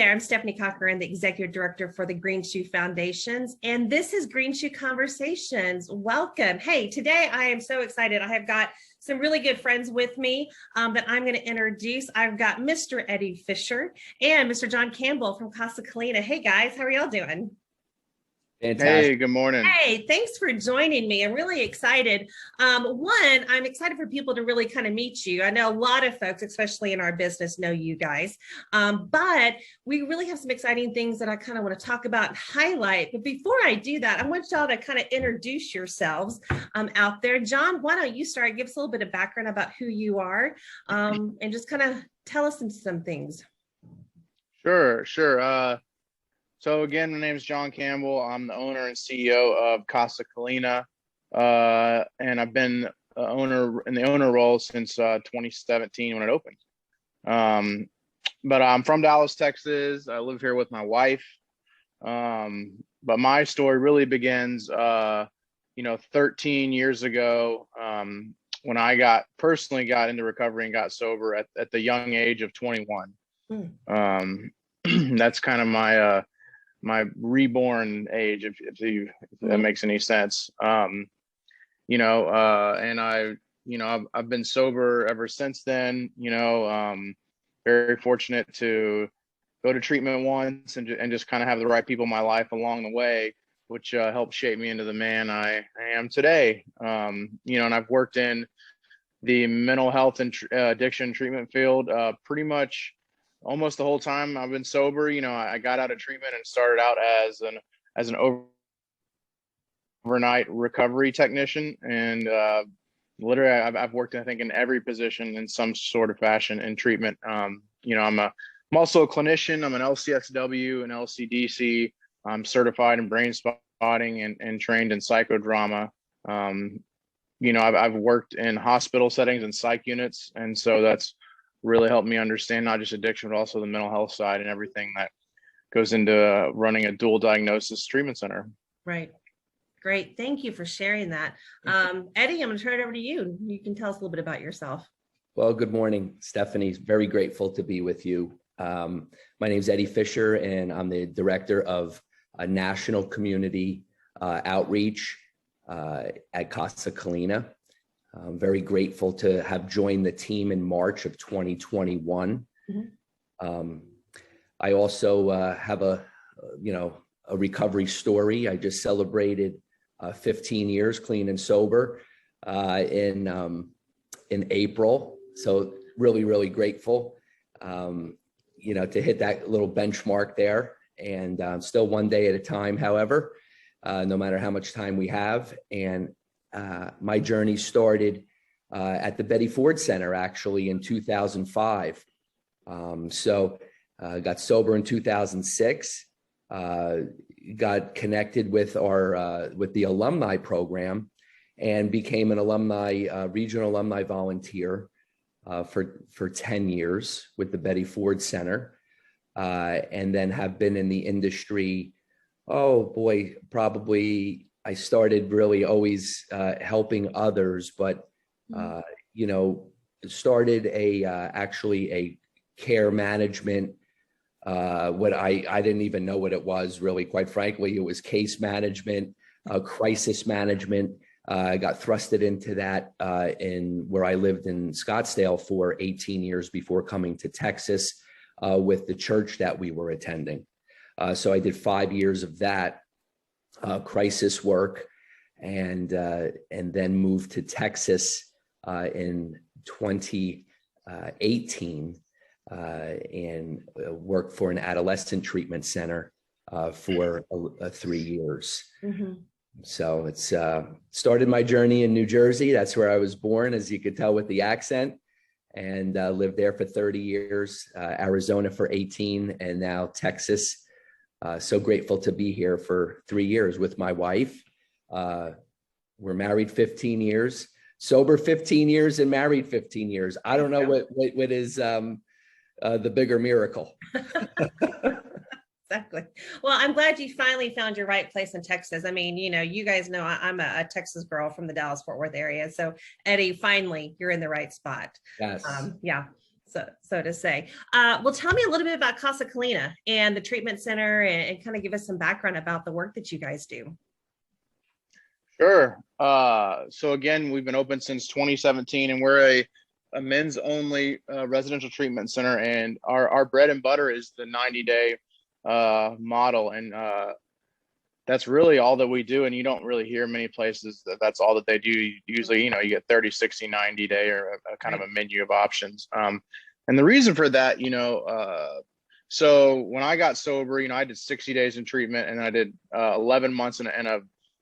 there, I'm Stephany Cochran, the Executive Director for the Green Shoe Foundations, and this is Green Shoe Conversations. Welcome. Hey, today I am so excited. I have got some really good friends with me that I'm going to introduce. I've got Mr. Eddie Fischer and Mr. John Campbell from Casa Colina. Hey guys, how are y'all doing? Fantastic. Hey, good morning. Hey, thanks for joining me. I'm really excited. One, I'm excited for people to really kind of meet you. I know a lot of folks, especially in our business, know you guys, but we really have some exciting things that I kind of want to talk about and highlight. But before I do that, I want y'all to kind of introduce yourselves out there. John, why don't you start? Give us a little bit of background about who you are and just kind of tell us some things. Sure. So again, my name is John Campbell. I'm the owner and CEO of Casa Colina, and I've been owner in the owner role since 2017 when it opened. But I'm from Dallas, Texas. I live here with my wife. But my story really begins, 13 years ago, when I personally got into recovery and got sober at the young age of 21. That's kind of my reborn age, if that makes any sense. And I've been sober ever since then. Very fortunate to go to treatment once and just kind of have the right people in my life along the way, which helped shape me into the man I am today. And I've worked in the mental health and addiction treatment field pretty much almost the whole time I've been sober. I got out of treatment and started out as an overnight recovery technician, and literally I've worked, I think, in every position in some sort of fashion in treatment. I'm also a clinician. I'm an LCSW and LCDC. I'm certified in brain spotting and trained in psychodrama. I've worked in hospital settings and psych units, and so that's really helped me understand not just addiction, but also the mental health side and everything that goes into running a dual diagnosis treatment center. Right. Great. Thank you for sharing that. Eddie, I'm going to turn it over to you. You can tell us a little bit about yourself. Well, good morning, Stephany. Very grateful to be with you. My name is Eddie Fischer, and I'm the director of national community outreach at Casa Colina. I'm very grateful to have joined the team in March of 2021. I also have a recovery story. I just celebrated 15 years clean and sober in April. So really, really grateful, to hit that little benchmark there, and still one day at a time, however, no matter how much time we have. And my journey started at the Betty Ford Center, actually, in 2005. Got sober in 2006, got connected with the alumni program, and became an regional alumni volunteer for 10 years with the Betty Ford Center, and then have been in the industry. Oh boy, probably. I started really always helping others, but started actually a care management. What I didn't even know what it was, really, quite frankly. It was case management, crisis management. I got thrusted into that in where I lived in Scottsdale for 18 years before coming to Texas with the church that we were attending. So I did 5 years of that. Crisis work, and then moved to Texas in 2018 and worked for an adolescent treatment center for 3 years. So it's started my journey in New Jersey. That's where I was born, as you could tell with the accent, and lived there for 30 years, Arizona for 18, and now Texas. So grateful to be here for 3 years with my wife. We're married 15 years, sober 15 years, and married 15 years. I don't know what is the bigger miracle. Exactly. Well, I'm glad you finally found your right place in Texas. I mean, you guys know I'm a Texas girl from the Dallas-Fort Worth area. So Eddie, finally, you're in the right spot. Yes. Yeah. so to say. Well, tell me a little bit about Casa Colina and the treatment center, and kind of give us some background about the work that you guys do. Sure. So again, we've been open since 2017, and we're a men's only residential treatment center, and our bread and butter is the 90-day model, and that's really all that we do. And you don't really hear many places that's all that they do. Usually, you get 30, 60, 90 day, or a kind of a menu of options. And the reason for that, so when I got sober, I did 60 days in treatment, and I did 11 months in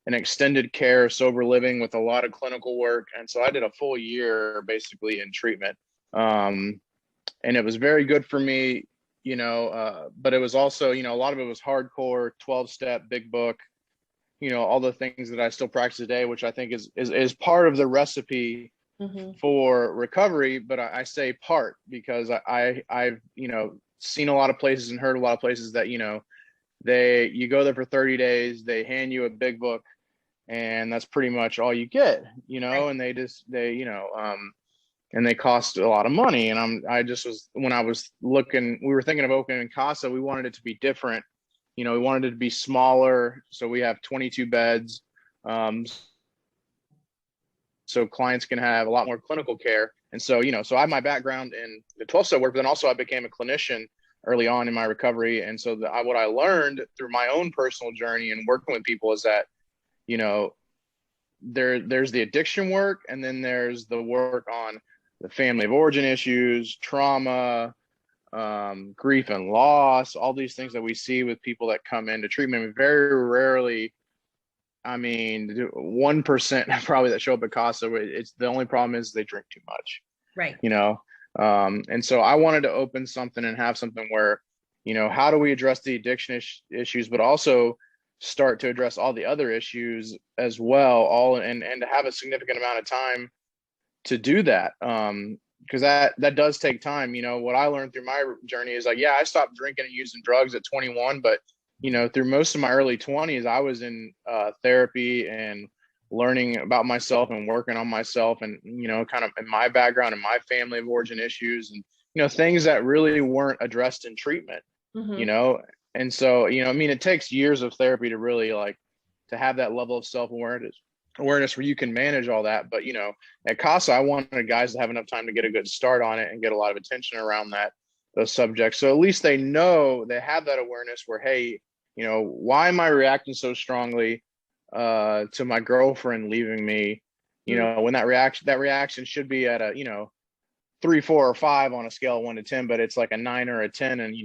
an extended care sober living with a lot of clinical work. And so I did a full year basically in treatment. And it was very good for me, but it was also, a lot of it was hardcore 12-step big book, all the things that I still practice today, which I think is part of the recipe for recovery. But I say part because I've, seen a lot of places and heard a lot of places that, you go there for 30 days, they hand you a big book, and that's pretty much all you get, and and they cost a lot of money. And when I was looking, we were thinking of opening Casa, we wanted it to be different. We wanted it to be smaller. So we have 22 beds. So clients can have a lot more clinical care. And so, so I have my background in the 12-step work, but then also I became a clinician early on in my recovery. And so what I learned through my own personal journey and working with people is that, there's the addiction work, and then there's the work on the family of origin issues, trauma, grief and loss, all these things that we see with people that come into treatment. Very rarely, 1% probably that show up at Casa, it's the only problem is they drink too much. Right. And so I wanted to open something and have something where, how do we address the addiction issues, but also start to address all the other issues as well, and to have a significant amount of time to do that. Because that does take time. What I learned through my journey is I stopped drinking and using drugs at 21, but through most of my early 20s, I was in therapy and learning about myself and working on myself, and kind of in my background and my family of origin issues, and things that really weren't addressed in treatment. And so it takes years of therapy to really to have that level of self-awareness where you can manage all that. But at Casa, I wanted guys to have enough time to get a good start on it and get a lot of attention around those subjects, so at least they know, they have that awareness where, hey, why am I reacting so strongly to my girlfriend leaving me, when that reaction should be at a 3, 4, or 5 on a scale of 1 to 10, but it's like a 9 or a 10, and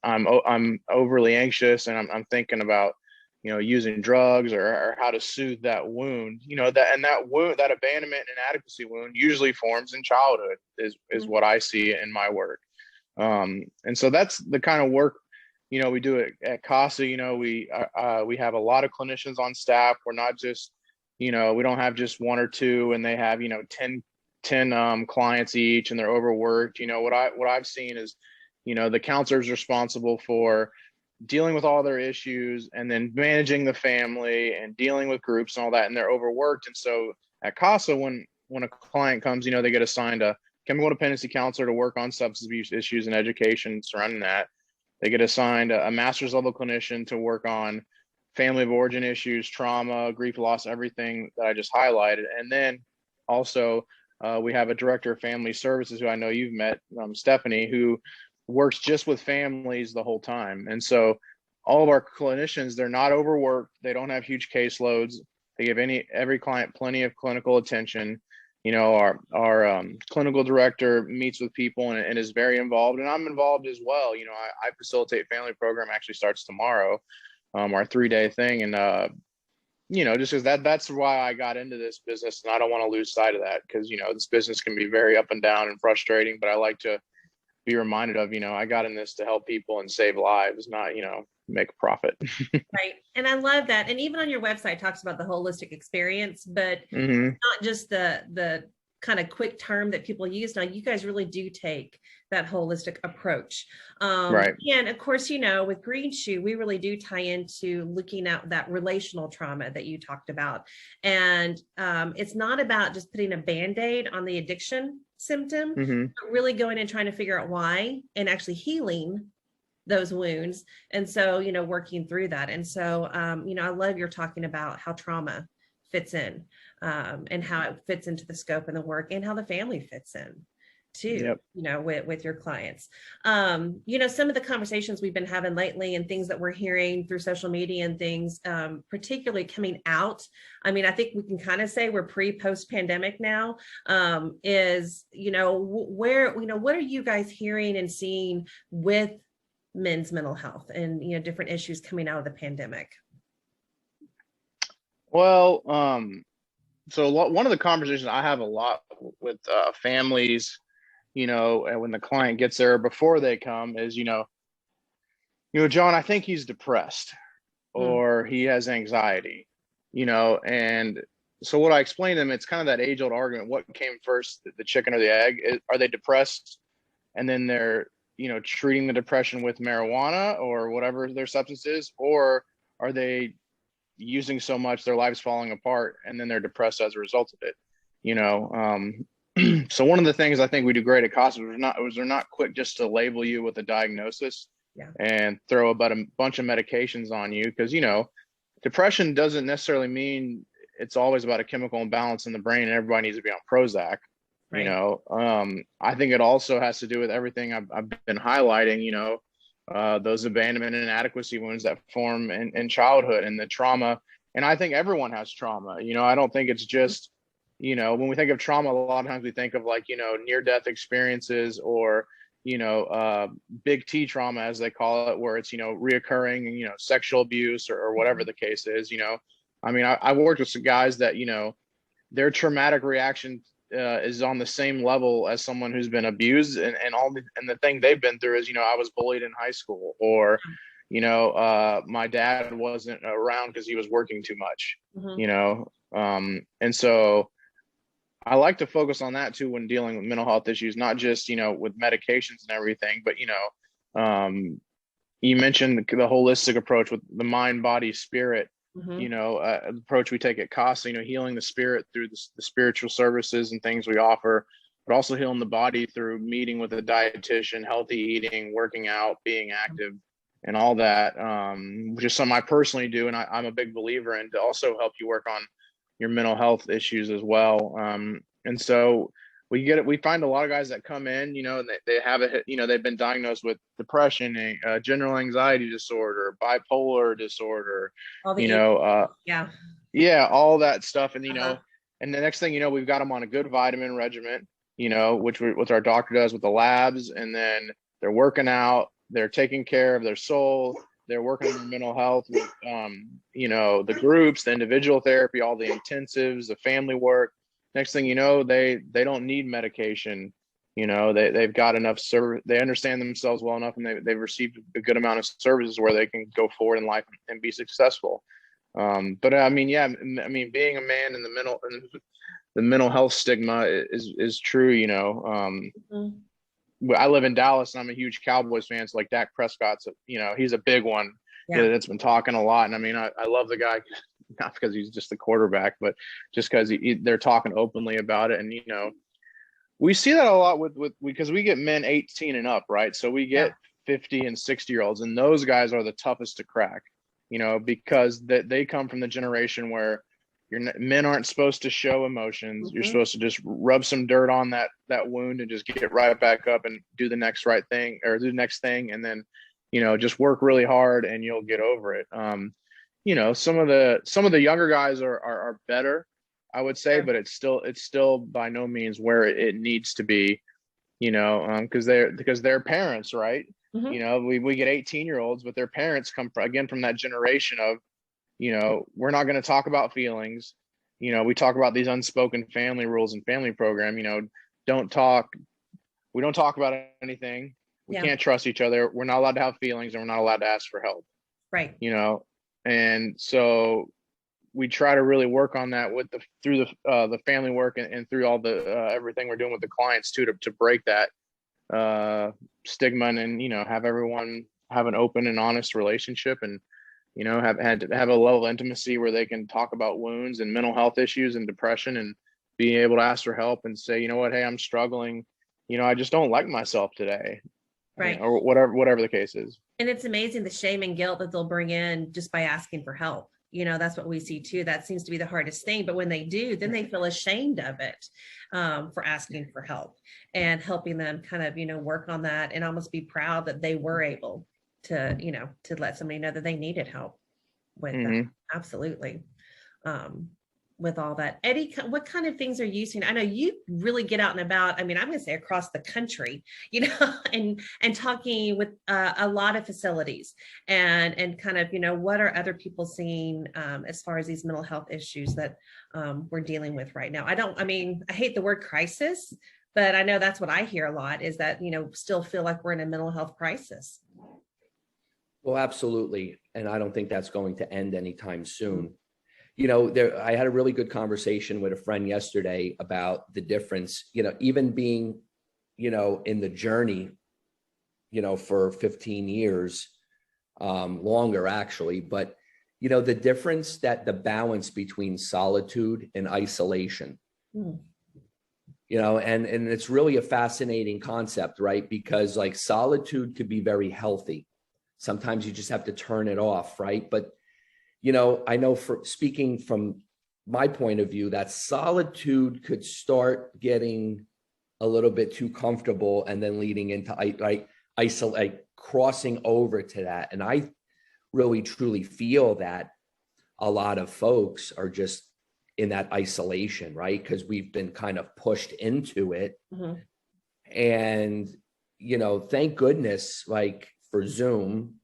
I'm overly anxious, and I'm thinking about using drugs or how to soothe that wound. That wound, that abandonment and inadequacy wound, usually forms in childhood is what I see in my work. And so that's the kind of work we do at Casa. We have a lot of clinicians on staff. We're not just we don't have just 1 or 2 and they have 10 clients each and they're overworked. What I've seen is the counselor's responsible for dealing with all their issues and then managing the family and dealing with groups and all that, and they're overworked. And so at Casa, when a client comes, they get assigned a chemical dependency counselor to work on substance abuse issues and education surrounding that. They get assigned a master's level clinician to work on family of origin issues, trauma, grief, loss, everything that I just highlighted. And then also we have a director of family services who I know you've met, Stephany, who works just with families the whole time. And so all of our clinicians, they're not overworked. They don't have huge caseloads. They give every client plenty of clinical attention. Our clinical director meets with people and is very involved, and I'm involved as well. I facilitate family program, actually starts tomorrow, our 3-day thing. And, just because that's why I got into this business, and I don't want to lose sight of that, because, this business can be very up and down and frustrating, but I like to be reminded of, I got in this to help people and save lives, not, make a profit. Right. And I love that. And even on your website, it talks about the holistic experience, but not just the kind of quick term that people use now. You guys really do take that holistic approach. Right. And of course, you know, with Green Shoe, we really do tie into looking at that relational trauma that you talked about. And it's not about just putting a Band-Aid on the addiction symptom, but really going and trying to figure out why and actually healing those wounds. And so, you know, working through that. And so, you know, I love you're talking about how trauma fits in, and how it fits into the scope and the work, and how the family fits in too, you know, with your clients. You know, some of the conversations we've been having lately and things that we're hearing through social media and things, particularly coming out, I mean, I think we can kind of say we're post pandemic now, is, you know, where, you know, what are you guys hearing and seeing with men's mental health and, you know, different issues coming out of the pandemic? Well, so one of the conversations I have a lot with families, you know, and when the client gets there before they come is, you know, John, I think he's depressed or he has anxiety, you know, and so what I explain to them, it's kind of that age old argument. What came first, the chicken or the egg? Are they depressed and then they're, you know, treating the depression with marijuana or whatever their substance is, or are they using so much their life's falling apart and then they're depressed as a result of it, you know? So one of the things I think we do great at Casa is they're not quick just to label you with a diagnosis and throw about a bunch of medications on you, because, you know, depression doesn't necessarily mean it's always about a chemical imbalance in the brain and everybody needs to be on Prozac. You know, I think it also has to do with everything I've been highlighting, you know, those abandonment and inadequacy wounds that form in childhood and the trauma. And I think everyone has trauma. You know, I don't think it's just, you know, when we think of trauma, a lot of times we think of like, you know, near-death experiences or, you know, big T trauma, as they call it, where it's, you know, reoccurring, you know, sexual abuse or whatever the case is. You know, I mean, I've worked with some guys that, you know, their traumatic reaction is on the same level as someone who's been abused, and the thing they've been through is, you know, I was bullied in high school, or, you know, my dad wasn't around because he was working too much, you know, and so I like to focus on that too when dealing with mental health issues, not just, you know, with medications and everything, but, you know, you mentioned the holistic approach with the mind, body, spirit. You know, approach we take at Casa, you know, healing the spirit through the spiritual services and things we offer, but also healing the body through meeting with a dietitian, healthy eating, working out, being active, and all that, which is something I personally do. And I'm a big believer in, to also help you work on your mental health issues as well. And so we find a lot of guys that come in, you know, and they have you know, they've been diagnosed with depression, general anxiety disorder, bipolar disorder, you know, all that stuff. And, you know, and the next thing, you know, we've got them on a good vitamin regimen, you know, which our doctor does with the labs. And then they're working out, they're taking care of their soul, they're working on their mental health with, you know, the groups, the individual therapy, all the intensives, the family work. Next thing you know, they don't need medication. You know, they've got enough service. They understand themselves well enough, and they've received a good amount of services where they can go forward in life and be successful. But I mean, yeah, I mean, being a man in the mental health stigma is true. You know, I live in Dallas and I'm a huge Cowboys fan. So like Dak Prescott's, you know, he's a big one that's been talking a lot. And I mean, I love the guy, not because he's just the quarterback, but just because they're talking openly about it. And, you know, we see that a lot because we get men 18 and up, right? So we get 50 and 60-year-olds, and those guys are the toughest to crack, you know, because they come from the generation where men aren't supposed to show emotions. You're supposed to just rub some dirt on that wound and just get right back up and do the next right thing, or do the next thing. And then, you know, just work really hard and you'll get over it. You know, some of the younger guys are better, I would say, but it's still by no means where it needs to be, you know, because they're parents, right? You know, we get 18-year-olds, but their parents come from that generation of, you know, we're not going to talk about feelings. You know, we talk about these unspoken family rules and family program, you know, we don't talk about anything. We can't trust each other. We're not allowed to have feelings, and we're not allowed to ask for help. Right. You know, and so we try to really work on that with through the family work and through all the everything we're doing with the clients too, to break that stigma and, have everyone have an open and honest relationship, and, have a level of intimacy where they can talk about wounds and mental health issues and depression, and being able to ask for help and say, what, hey, I'm struggling. I just don't like myself today. Right. Or whatever the case is. And it's amazing the shame and guilt that they'll bring in just by asking for help. That's what we see too. That seems to be the hardest thing. But when they do, then they feel ashamed of it, for asking for help, and helping them kind of, work on that and almost be proud that they were able to, to let somebody know that they needed help with that. Absolutely. With all that. Eddie, what kind of things are you seeing? I know you really get out and about. I mean, I'm going to say across the country, and talking with a lot of facilities, and kind of, what are other people seeing as far as these mental health issues that we're dealing with right now? I hate the word crisis, but I know that's what I hear a lot, is that, still feel like we're in a mental health crisis. Well, absolutely. And I don't think that's going to end anytime soon. I had a really good conversation with a friend yesterday about the difference, even being, in the journey, for 15 years, longer actually, but, the difference, that the balance between solitude and isolation, and it's really a fascinating concept, right? Because like solitude could be very healthy. Sometimes you just have to turn it off, right? But I know, for speaking from my point of view, that solitude could start getting a little bit too comfortable, and then leading into isolate, crossing over to that. And I really truly feel that a lot of folks are just in that isolation, right? Because we've been kind of pushed into it. And, thank goodness, like for Zoom,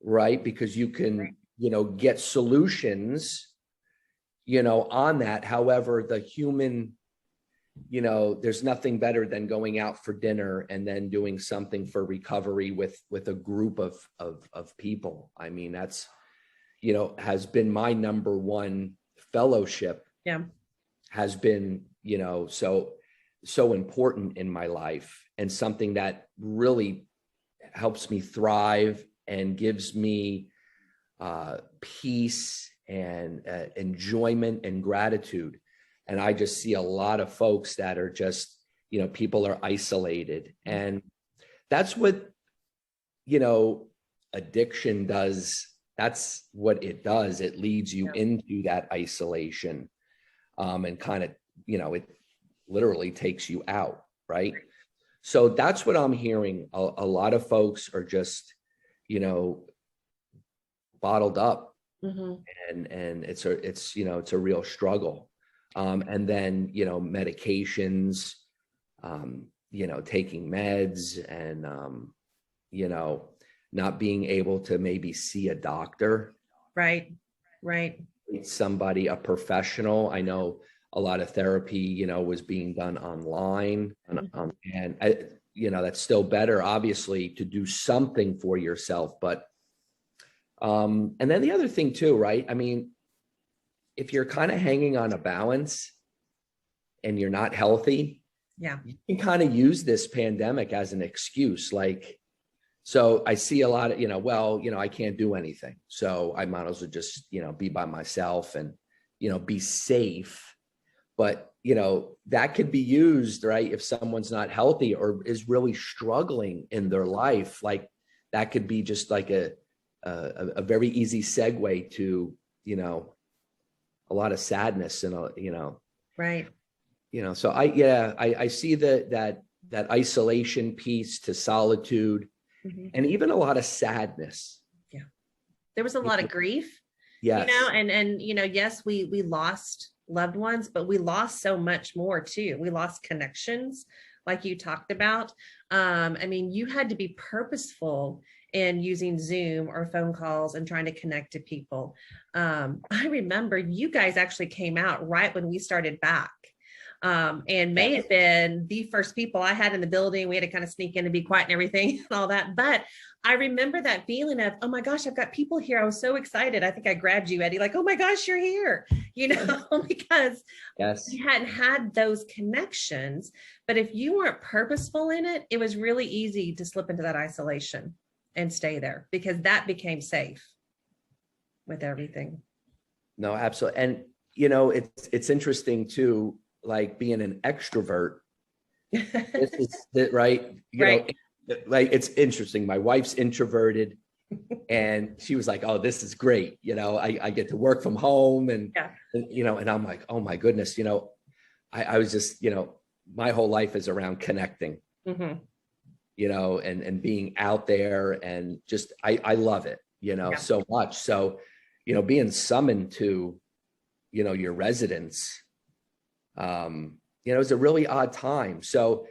right? Because you can, get solutions, on that. However, the human, there's nothing better than going out for dinner and then doing something for recovery with a group of people. I mean, that's, has been my number one fellowship. Yeah. Has been, so important in my life, and something that really helps me thrive and gives me peace and enjoyment and gratitude. And I just see a lot of folks that are just, people are isolated, and that's what, addiction does. That's what it does. It leads you into that isolation, and kind of, it literally takes you out. Right. So that's what I'm hearing. A lot of folks are just, bottled up, and it's a real struggle. And then, medications, taking meds, and, not being able to maybe see a doctor. Right. Somebody, a professional. I know a lot of therapy, was being done online, and that's still better, obviously, to do something for yourself. But, and then the other thing too, right? I mean, if you're kind of hanging on a balance and you're not healthy, you can kind of use this pandemic as an excuse. Like, so I see a lot of, I can't do anything, so I might as well just, be by myself and, be safe. But, that could be used, right? If someone's not healthy or is really struggling in their life, like that could be just like a very easy segue to, a lot of sadness and, right. So I see that isolation piece to solitude, and even a lot of sadness. Yeah. There was a lot of grief, yes. Yes, we lost loved ones, but we lost so much more too. We lost connections, like you talked about. You had to be purposeful in using Zoom or phone calls and trying to connect to people. I remember you guys actually came out right when we started back. and may have been the first people I had in the building. We had to kind of sneak in and be quiet and everything and all that. But I remember that feeling of, oh my gosh, I've got people here. I was so excited. I think I grabbed you, Eddie, like, oh my gosh, you're here, because we hadn't had those connections. But if you weren't purposeful in it, it was really easy to slip into that isolation and stay there, because that became safe with everything. No, absolutely. And, it's interesting too, like being an extrovert. This is right. Right. Like it's interesting. My wife's introverted and she was like, oh, this is great. I get to work from home and I'm like, oh my goodness, I was just, my whole life is around connecting, and being out there, and just, I love it, so much. So, being summoned to, your residence, it's a really odd time. So,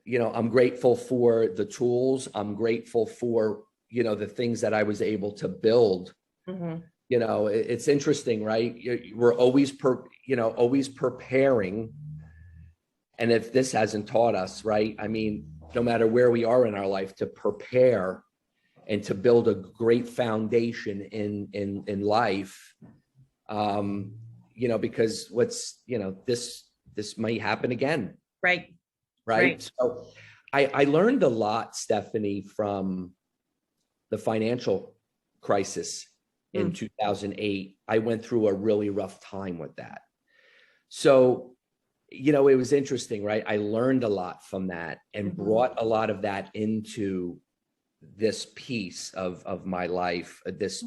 I'm grateful for the tools. I'm grateful for, the things that I was able to build. It's interesting, right? We're always always preparing. And if this hasn't taught us, right? I mean, no matter where we are in our life, to prepare and to build a great foundation in life, because this might happen again. Right. So I learned a lot, Stephany, from the financial crisis in 2008. I went through a really rough time with that. So, it was interesting, right? I learned a lot from that and brought a lot of that into this piece of my life, this,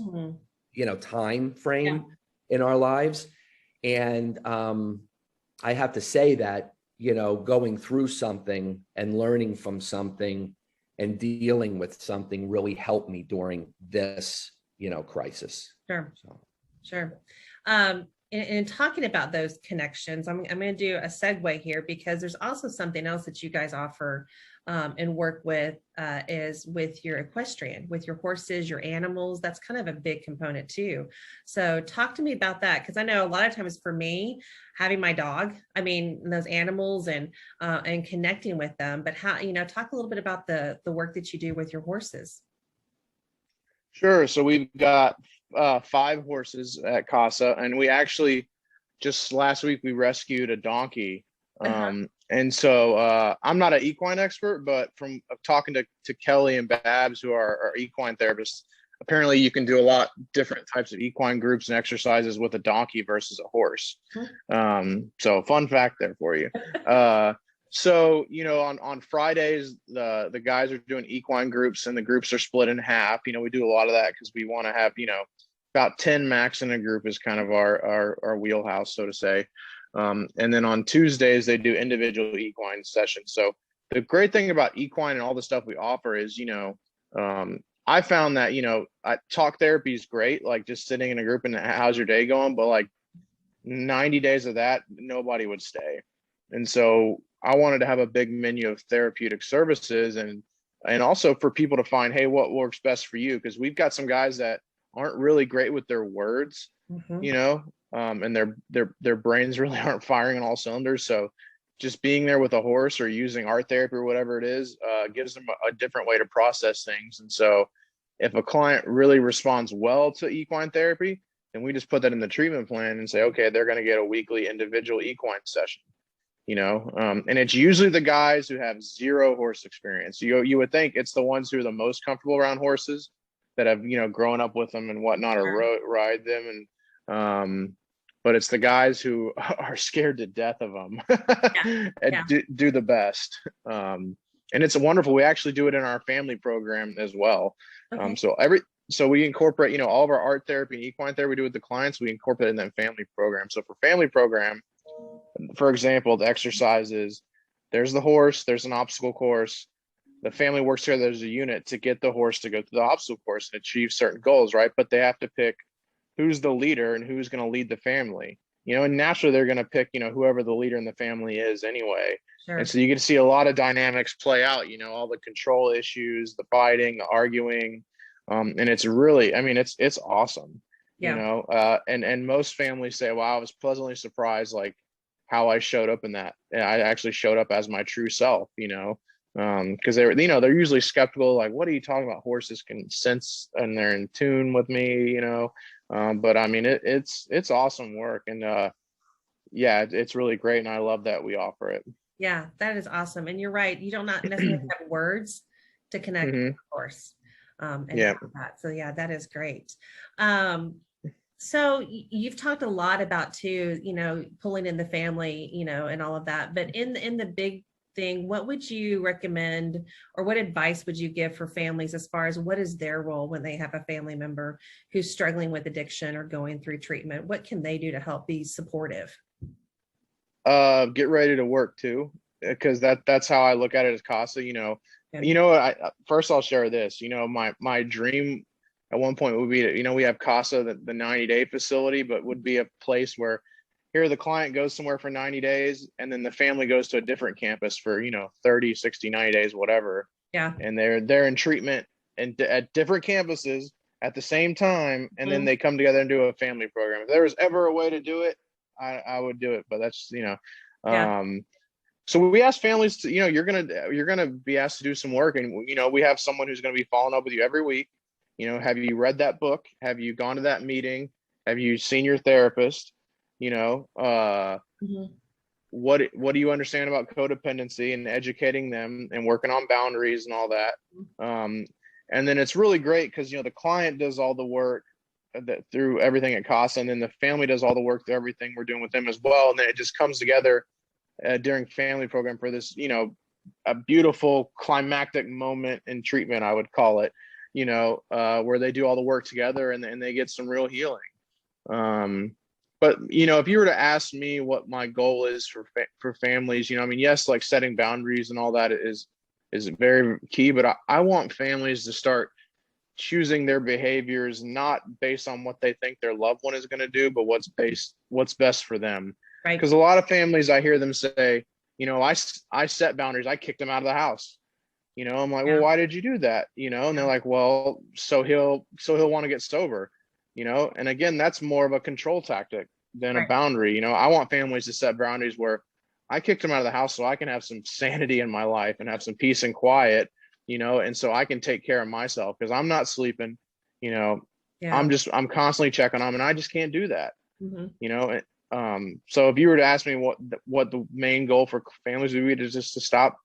time frame in our lives. And I have to say that, going through something and learning from something and dealing with something really helped me during this, crisis. Sure. And talking about those connections, I'm going to do a segue here, because there's also something else that you guys offer and work with is with your equestrian, with your horses, your animals. That's kind of a big component too. So talk to me about that, because I know a lot of times for me, having my dog, those animals and connecting with them, but how, talk a little bit about the work that you do with your horses. Sure. So we've got 5 horses at Casa, and we actually just last week we rescued a donkey. And so I'm not an equine expert, but from talking to Kelly and Babs, who are our equine therapists, apparently you can do a lot different types of equine groups and exercises with a donkey versus a horse. So fun fact there for you. So, on Fridays, the guys are doing equine groups, and the groups are split in half. We do a lot of that because we want to have, about 10 max in a group is kind of our wheelhouse, so to say. And then on Tuesdays, they do individual equine sessions. So the great thing about equine and all the stuff we offer is, I found that, talk therapy is great, like just sitting in a group and how's your day going? But like 90 days of that, nobody would stay. And so I wanted to have a big menu of therapeutic services and also for people to find, hey, what works best for you? Because we've got some guys that aren't really great with their words, and their brains really aren't firing on all cylinders. So just being there with a horse or using art therapy or whatever it is, gives them a different way to process things. And so if a client really responds well to equine therapy, then we just put that in the treatment plan and say, okay, they're going to get a weekly individual equine session. And it's usually the guys who have 0 horse experience. You would think it's the ones who are the most comfortable around horses, that have, grown up with them and whatnot, or ride them. And, but it's the guys who are scared to death of them and do the best. And it's wonderful. We actually do it in our family program as well. So we incorporate, all of our art therapy and equine therapy we do with the clients, we incorporate in that family program. So for family program, for example, the exercises, there's the horse, there's an obstacle course. The family works together as a unit to get the horse to go through the obstacle course and achieve certain goals, right? But they have to pick who's the leader and who's going to lead the family, and naturally they're going to pick, whoever the leader in the family is anyway. Sure. And so you get to see a lot of dynamics play out, all the control issues, the fighting, the arguing. And it's really, it's awesome, and most families say, wow, I was pleasantly surprised, like how I showed up in that. And I actually showed up as my true self, because they're usually skeptical, like, what are you talking about? Horses can sense and they're in tune with me, but I mean, it's awesome work. And yeah, it's really great. And I love that we offer it. Yeah, that is awesome. And you're right. You don't not necessarily have words to connect with the horse. And Yeah. that. So yeah, that is great. So you've talked a lot about too, pulling in the family, and all of that, but in the big thing, what would you recommend, or what advice would you give for families as far as what is their role when they have a family member who's struggling with addiction or going through treatment? What can they do to help be supportive? Get ready to work too, because that's how I look at it as Casa. First I'll share this. My dream at one point would be to, we have Casa, the 90-day facility, but would be a place where here the client goes somewhere for 90 days and then the family goes to a different campus for 30, 60, 90 days, whatever. Yeah. And they're in treatment and at different campuses at the same time, and then they come together and do a family program. If there was ever a way to do it, I would do it. But that's so we ask families to, you're gonna be asked to do some work, and we have someone who's going to be following up with you every week. Have you read that book? Have you gone to that meeting? Have you seen your therapist? What do you understand about codependency, and educating them and working on boundaries and all that. And then it's really great because the client does all the work through everything at Casa, and then the family does all the work through everything we're doing with them as well. And then it just comes together during family program for this, a beautiful climactic moment in treatment, I would call it, where they do all the work together and they get some real healing. But if you were to ask me what my goal is for families, yes, like setting boundaries and all that is very key, but I want families to start choosing their behaviors not based on what they think their loved one is going to do, but what's best for them. Right. Because a lot of families, I hear them say, I set boundaries. I kicked him out of the house. I'm like, well, why did you do that? And they're like, well, so he'll want to get sober. And again, that's more of a control tactic than a boundary. I want families to set boundaries where I kicked him out of the house so I can have some sanity in my life and have some peace and quiet, and so I can take care of myself because I'm not sleeping, I'm constantly checking on him, and I just can't do that. So if you were to ask me what the main goal for families would be, to just to stop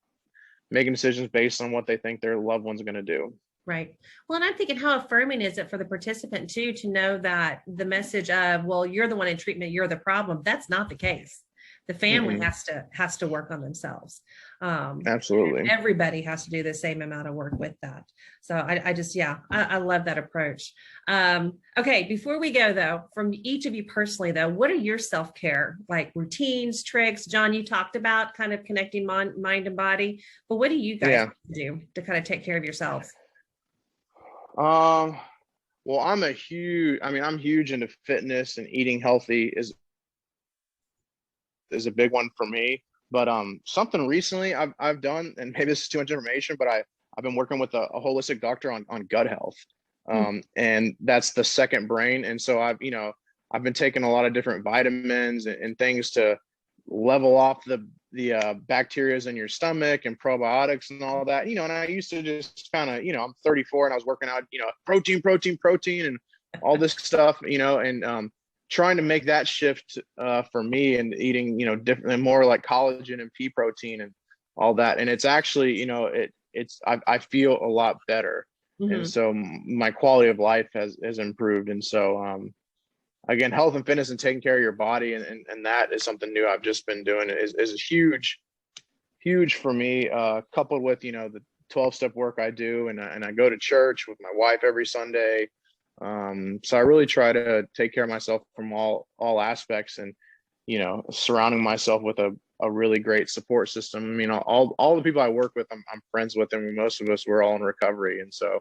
making decisions based on what they think their loved one's going to do. Right. Well, and I'm thinking, how affirming is it for the participant too, to know that the message of, well, you're the one in treatment, you're the problem. That's not the case. The family has to work on themselves. Absolutely. Everybody has to do the same amount of work with that. So I love that approach. Okay. Before we go though, from each of you personally though, what are your self-care, like routines, tricks? John, you talked about kind of connecting mind and body, but what do you guys do to kind of take care of yourselves? Well, I'm huge into fitness, and eating healthy is a big one for me. But something recently I've done, and maybe this is too much information, but I've been working with a holistic doctor on gut health. And that's the second brain. And so I've been taking a lot of different vitamins and things to level off the bacterias in your stomach and probiotics and all that, and I used to just kind of, I'm 34 and I was working out, protein and all this stuff, and trying to make that shift for me, and eating, different and more like collagen and pea protein and all that. And it's actually, I feel a lot better. And so my quality of life has improved. And so, again, health and fitness and taking care of your body, and that is something new I've just been doing is huge for me, coupled with, the 12-step work I do. And I go to church with my wife every Sunday. So I really try to take care of myself from all aspects, and, surrounding myself with a really great support system. All the people I work with, I'm friends with, and most of us, we're all in recovery. And so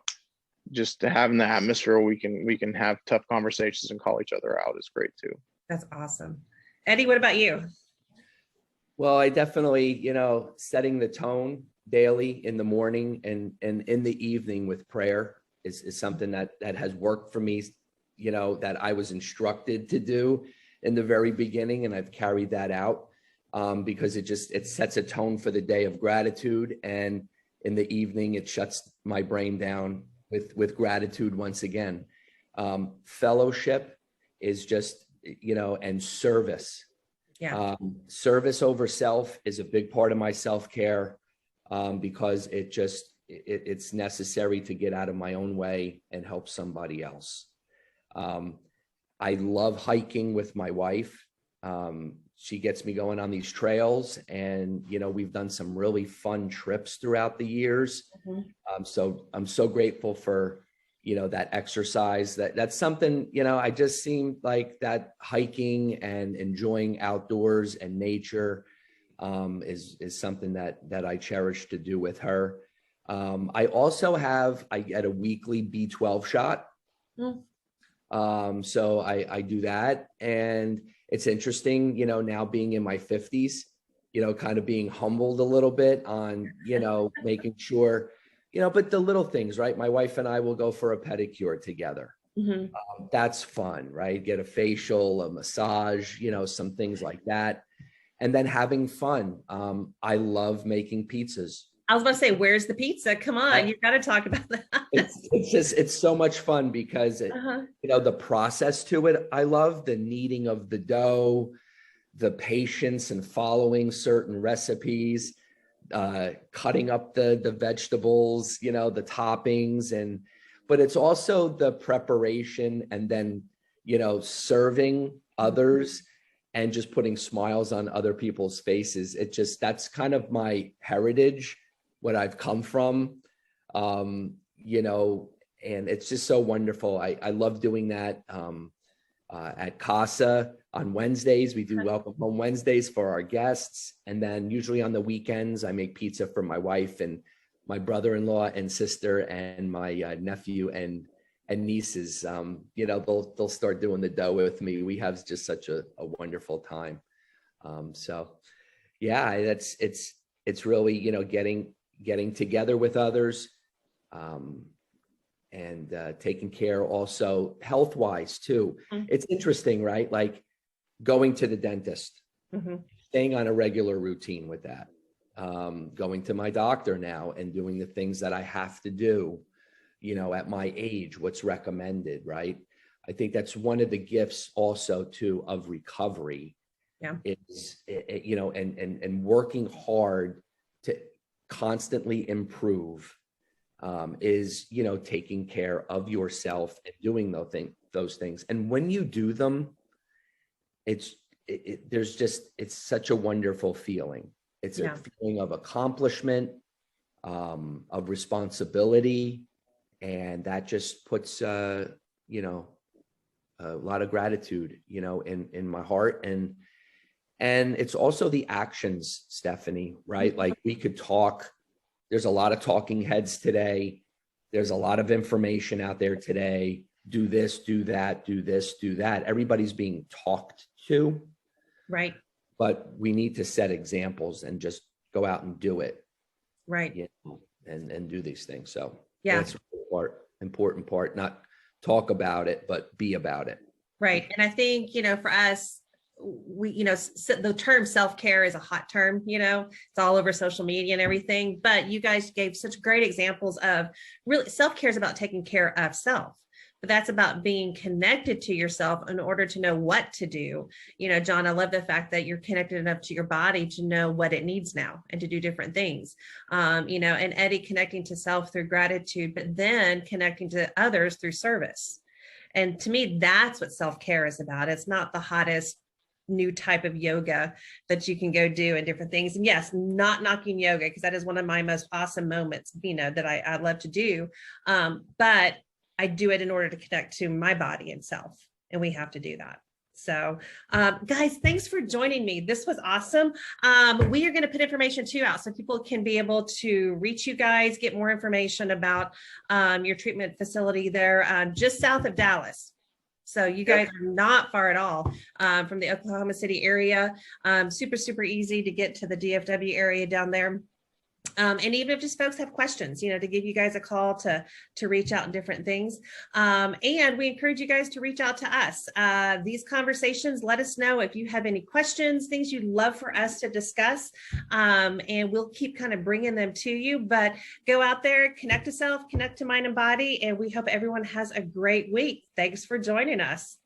just having the atmosphere where we can have tough conversations and call each other out is great too. That's awesome. Eddie, what about you? Well, I definitely, setting the tone daily in the morning and in the evening with prayer is something that has worked for me, that I was instructed to do in the very beginning, and I've carried that out. because it sets a tone for the day of gratitude. And in the evening, it shuts my brain down with gratitude once again. Fellowship is just, and service. Yeah. Service over self is a big part of my self-care, because it's necessary to get out of my own way and help somebody else. I love hiking with my wife. She gets me going on these trails, and, we've done some really fun trips throughout the years. So I'm so grateful for, that exercise. That's something, I just seem like that hiking and enjoying outdoors and nature is something that I cherish to do with her. I also I get a weekly B12 shot. So I do that, and it's interesting, now being in my 50s, kind of being humbled a little bit on, making sure, but the little things, right? My wife and I will go for a pedicure together. That's fun, right? Get a facial, a massage, some things like that. And then having fun. I love making pizzas. I was about to say, where's the pizza? Come on, you've got to talk about that. It's so much fun because the process to it. I love the kneading of the dough, the patience and following certain recipes, cutting up the vegetables, the toppings, but it's also the preparation and then, serving others and just putting smiles on other people's faces. That's kind of my heritage, what I've come from, and it's just so wonderful. I love doing that at Casa on Wednesdays. We do Welcome Home Wednesdays for our guests. And then usually on the weekends, I make pizza for my wife and my brother-in-law and sister and my nephew and nieces. They'll start doing the dough with me. We have just such a wonderful time. So yeah, it's really, getting together with others, and taking care also health-wise too. It's interesting, right? Like going to the dentist, staying on a regular routine with that, going to my doctor now and doing the things that I have to do, at my age, what's recommended, right? I think that's one of the gifts also too of recovery. Yeah. Is, and working hard to constantly improve, is, taking care of yourself and doing those things. And when you do them, it's such a wonderful feeling. It's a feeling of accomplishment, of responsibility. And that just puts, a lot of gratitude, in my heart. And it's also the actions, Stephany, right? Like we could talk, there's a lot of talking heads today. There's a lot of information out there today. Do this, do that, do this, do that. Everybody's being talked to. Right. But we need to set examples and just go out and do it. Right. And do these things. So that's important part, not talk about it, but be about it. Right. And I think, for us, the term self-care is a hot term, it's all over social media and everything, but you guys gave such great examples of really self-care is about taking care of self, but that's about being connected to yourself in order to know what to do. John, I love the fact that you're connected enough to your body to know what it needs now and to do different things. And Eddie connecting to self through gratitude, but then connecting to others through service. And to me, that's what self-care is about. It's not the hottest new type of yoga that you can go do and different things. And yes, not knocking yoga, because that is one of my most awesome moments, that I love to do. But I do it in order to connect to my body and self, and we have to do that. So guys, thanks for joining me. This was awesome. We are going to put information too out so people can be able to reach you guys, get more information about your treatment facility there just south of Dallas. So you guys are not far at all from the Oklahoma City area. Super, super easy to get to the DFW area down there. And even if just folks have questions, to give you guys a call to reach out and different things. And we encourage you guys to reach out to us. These conversations, let us know if you have any questions, things you'd love for us to discuss. And we'll keep kind of bringing them to you, but go out there, connect to self, connect to mind and body. And we hope everyone has a great week. Thanks for joining us.